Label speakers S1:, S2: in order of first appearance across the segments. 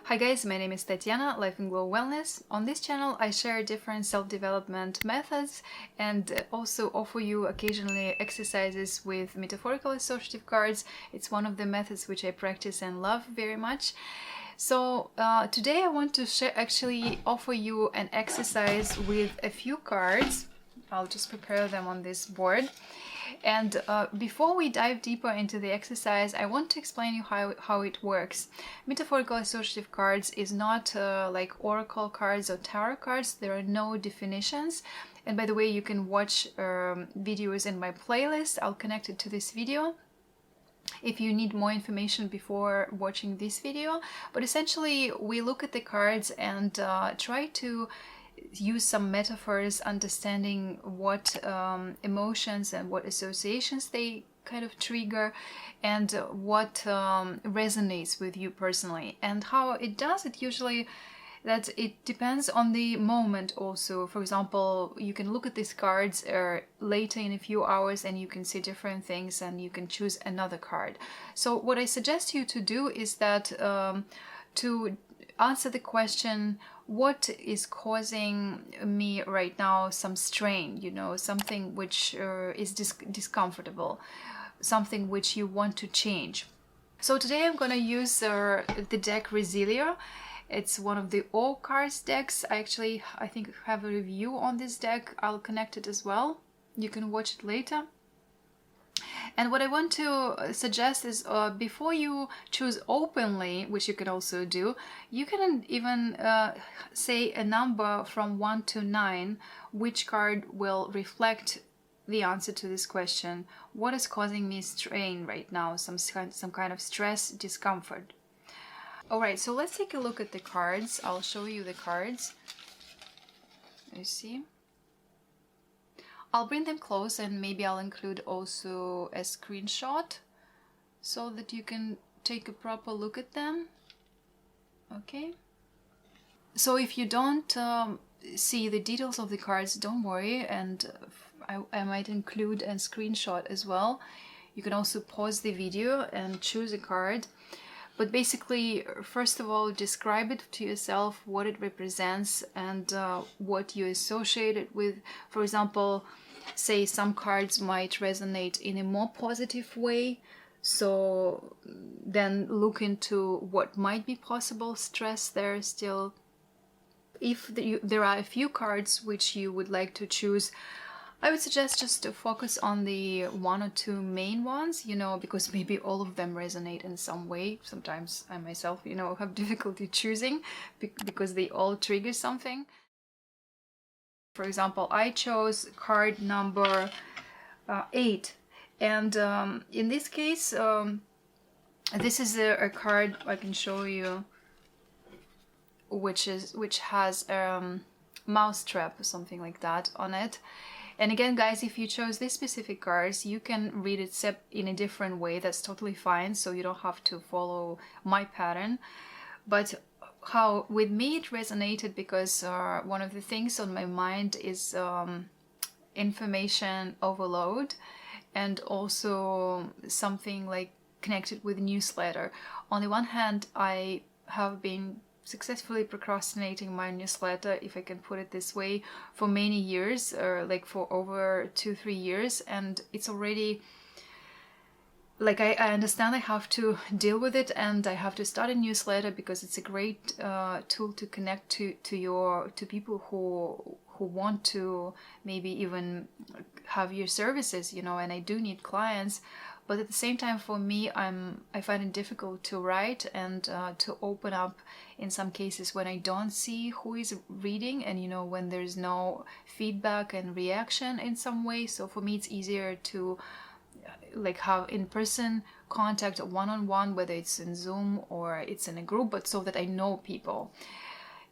S1: Hi guys, my name is Tatiana, Life and Glow Wellness. On this channel I share different self-development methods and also offer you occasionally exercises with metaphorical associative cards. It's one of the methods which I practice and love very much. So today I want to actually offer you an exercise with a few cards. I'll just prepare them on this board. And before we dive deeper into the exercise, I want to explain you how it works. Metaphorical associative cards is not like oracle cards or tarot cards. There are no definitions. And by the way, you can watch videos in my playlist. I'll connect it to this video if you need more information before watching this video. But essentially, we look at the cards and try to use some metaphors, understanding what emotions and what associations they kind of trigger, and what resonates with you personally. And how it does it usually, that it depends on the moment also. For example, you can look at these cards later in a few hours and you can see different things and you can choose another card. So what I suggest you to do is that to answer the question, what is causing me right now some strain, something which is discomfortable, something which you want to change. So today I'm going to use the deck Resilia. It's one of the All Cards decks. I think have a review on this deck. I'll connect it as well. You can watch it later. And what I want to suggest is before you choose openly, which you can also do, you can even say a number from 1 to 9, which card will reflect the answer to this question. What is causing me strain right now? Some kind of stress, discomfort. Alright, so let's take a look at the cards. I'll show you the cards. You see? I'll bring them close and maybe I'll include also a screenshot so that you can take a proper look at them. Okay. So if you don't see the details of the cards, don't worry, and I might include a screenshot as well. You can also pause the video and choose a card. But basically, first of all, describe it to yourself, what it represents and what you associate it with. For example, say some cards might resonate in a more positive way. So then look into what might be possible stress there still. If there are a few cards which you would like to choose, I would suggest just to focus on the 1 or 2 main ones, because maybe all of them resonate in some way. Sometimes I myself, have difficulty choosing because they all trigger something. For example, I chose card number 8. And in this case, this is a card I can show you, which has mousetrap or something like that on it. And again, guys, if you chose this specific cards, you can read it in a different way. That's totally fine. So you don't have to follow my pattern. But how with me it resonated because one of the things on my mind is information overload, and also something like connected with newsletter. On the one hand, I have been successfully procrastinating my newsletter, if I can put it this way, for many years, like for over 2-3 years, and it's already like I understand I have to deal with it and I have to start a newsletter because it's a great tool to connect to people who want to maybe even have your services, and I do need clients. But at the same time, for me, I find it difficult to write and to open up in some cases when I don't see who is reading and, when there's no feedback and reaction in some way. So for me, it's easier to like have in-person contact one-on-one, whether it's in Zoom or it's in a group, but so that I know people.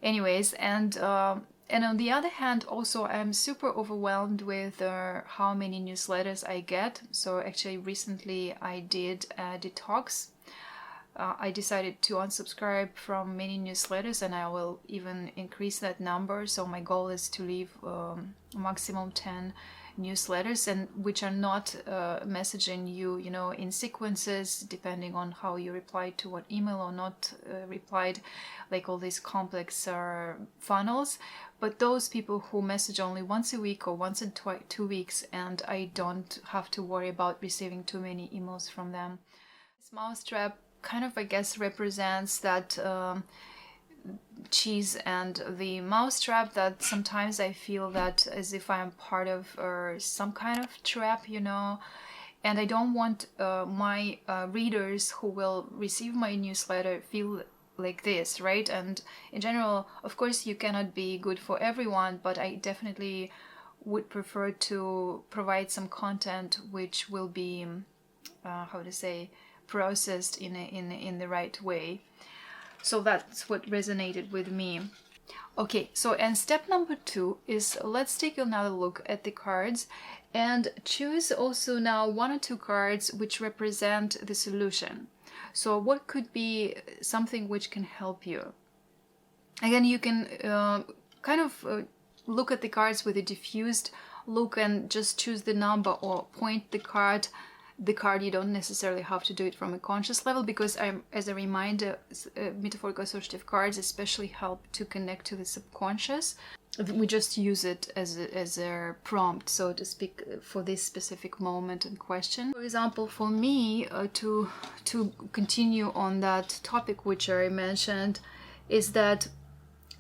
S1: Anyways, and on the other hand, also I'm super overwhelmed with how many newsletters I get. So actually recently I did a detox. I decided to unsubscribe from many newsletters, and I will even increase that number. So my goal is to leave maximum 10 newsletters, and which are not messaging you, you know, in sequences depending on how you replied to what email or not replied, like all these complex funnels. But those people who message only once a week or once in 2 weeks, and I don't have to worry about receiving too many emails from them. This mousetrap kind of, I guess, represents that cheese and the mousetrap, that sometimes I feel that as if I'm part of some kind of trap, you know, and I don't want my readers who will receive my newsletter feel like this, right? And in general, of course, you cannot be good for everyone, but I definitely would prefer to provide some content which will be, how to say, processed in the right way. So that's what resonated with me. Okay, so and step number 2 is, let's take another look at the cards and choose also now 1 or 2 cards which represent the solution. So what could be something which can help you? Again, you can kind of look at the cards with a diffused look and just choose the number or point the card. You don't necessarily have to do it from a conscious level, because as a reminder, Metaphorical Associative Cards especially help to connect to the subconscious. We just use it as a prompt, so to speak, for this specific moment and question. For example, for me, to continue on that topic which I mentioned, is that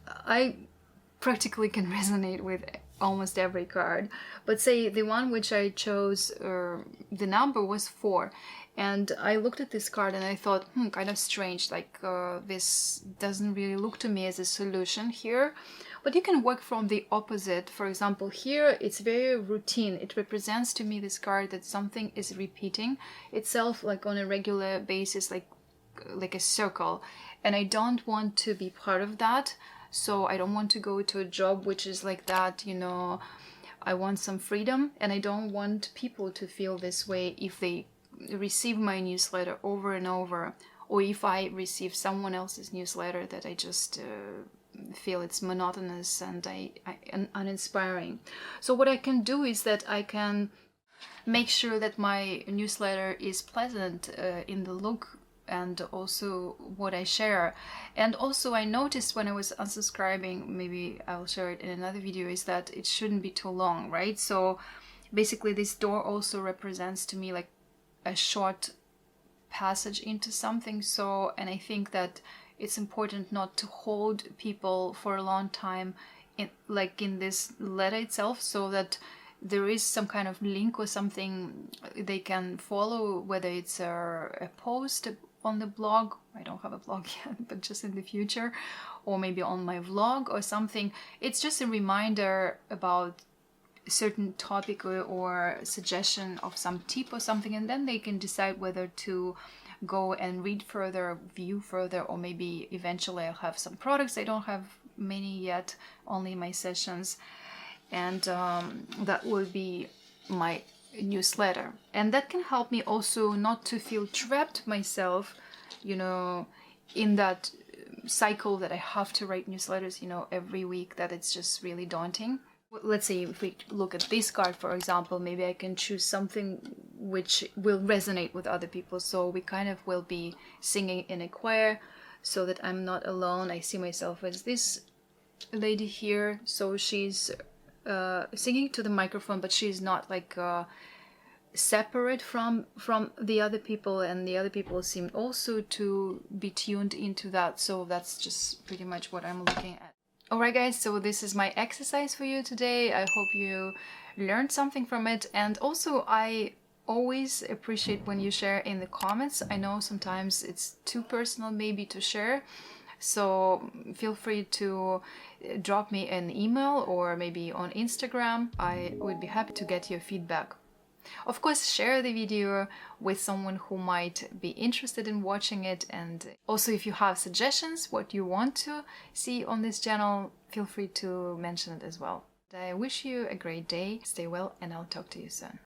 S1: I practically can resonate with almost every card, but say the one which I chose, the number was 4, and I looked at this card and I thought, kind of strange, like this doesn't really look to me as a solution here. But you can work from the opposite. For example, here it's very routine. It represents to me, this card, that something is repeating itself like on a regular basis, like a circle, and I don't want to be part of that. So I don't want to go to a job which is like that, you know. I want some freedom, and I don't want people to feel this way if they receive my newsletter over and over, or if I receive someone else's newsletter that I just feel it's monotonous and uninspiring. So what I can do is that I can make sure that my newsletter is pleasant in the look and also what I share. And also I noticed when I was unsubscribing, maybe I'll share it in another video, is that it shouldn't be too long, right? So basically this door also represents to me like a short passage into something. So, and I think that it's important not to hold people for a long time in this letter itself, so that there is some kind of link or something they can follow, whether it's a post on the blog. I don't have a blog yet, but just in the future, or maybe on my vlog or something. It's just a reminder about a certain topic or suggestion of some tip or something, and then they can decide whether to go and read further, view further, or maybe eventually I'll have some products. I don't have many yet, only my sessions, and that will be my newsletter. And that can help me also not to feel trapped myself, you know, in that cycle that I have to write newsletters, you know, every week, that it's just really daunting. Let's say if we look at this card, for example, maybe I can choose something which will resonate with other people. So we kind of will be singing in a choir, so that I'm not alone. I see myself as this lady here. So she's singing to the microphone, but she's not like separate from the other people, and the other people seem also to be tuned into that. So that's just pretty much what I'm looking at. Alright guys, so this is my exercise for you today. I hope you learned something from it, and also I always appreciate when you share in the comments. I know sometimes it's too personal maybe to share, so feel free to drop me an email or maybe on Instagram. I would be happy to get your feedback. Of course, share the video with someone who might be interested in watching it, and also if you have suggestions what you want to see on this channel, feel free to mention it as well. I wish you a great day, stay well, and I'll talk to you soon.